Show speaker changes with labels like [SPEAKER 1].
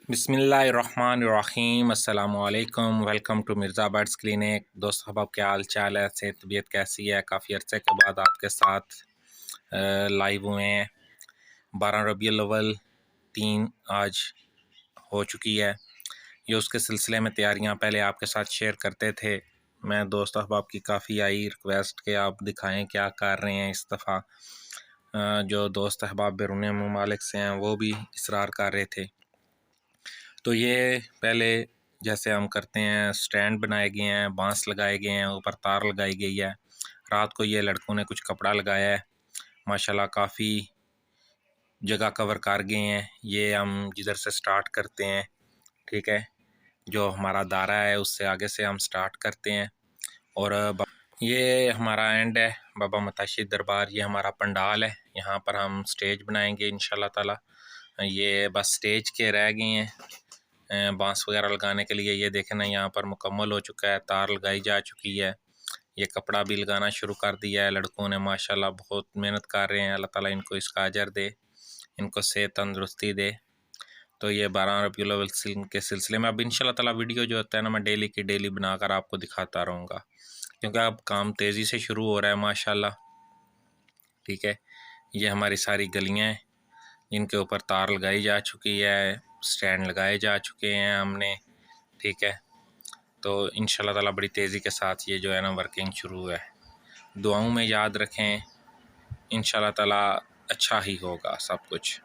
[SPEAKER 1] बिस्मिल्लाहिर्रहमानिर्रहीम अस्सलामुअलैकुम। Welcome to Mirza birds clinic. दोस्त अहबाब क्या हाल चाल है, से तबीयत कैसी है? काफ़ी अरसे के बाद आपके साथ लाइव हुए हैं। 12 रबीउल अव्वल 3 आज हो चुकी है। ये उसके सिलसिले में तैयारियां पहले आपके साथ शेयर करते थे। मैं दोस्त अहबाब की काफ़ी आई रिक्वेस्ट कि आप दिखाएं क्या कर रहे हैं इस दफ़ा। जो दोस्त अहबाब बैरून ममालिक से हैं वो भी इसरार कर रहे थे। तो ये पहले जैसे हम करते हैं, स्टैंड बनाए गए हैं, बांस लगाए गए हैं, ऊपर तार लगाई गई है। रात को ये लड़कों ने कुछ कपड़ा लगाया है, माशाल्लाह काफ़ी जगह कवर कर गए हैं। ये हम जिधर से स्टार्ट करते हैं, ठीक है, जो हमारा दायरा है उससे आगे से हम स्टार्ट करते हैं। और ये हमारा एंड है, बाबा मताशी दरबार। ये हमारा पंडाल है, यहाँ पर हम स्टेज बनाएंगे इंशाल्लाह ताला। ये बस स्टेज के रह गए हैं बांस वगैरह लगाने के लिए। ये देखें ना, यहाँ पर मुकम्मल हो चुका है, तार लगाई जा चुकी है। ये कपड़ा भी लगाना शुरू कर दिया है लड़कों ने, माशाल्लाह बहुत मेहनत कर रहे हैं। अल्लाह ताला इनको इसका अजर दे, इनको सेहत तंदुरुस्ती दे। तो ये 12 रबीउल अव्वल के सिलसिले में अब इंशाल्लाह ताला वीडियो जो होता है ना, मैं डेली की डेली बनाकर आपको दिखाता रहूँगा, क्योंकि अब काम तेज़ी से शुरू हो रहा है माशाल्लाह। ठीक है, ये हमारी सारी गलियाँ हैं, इनके ऊपर तार लगाई जा चुकी है, स्टैंड लगाए जा चुके हैं हमने। ठीक है, तो इंशाल्लाह ताला बड़ी तेज़ी के साथ ये जो है ना वर्किंग शुरू है। दुआओं में याद रखें, इंशाल्लाह ताला अच्छा ही होगा सब कुछ।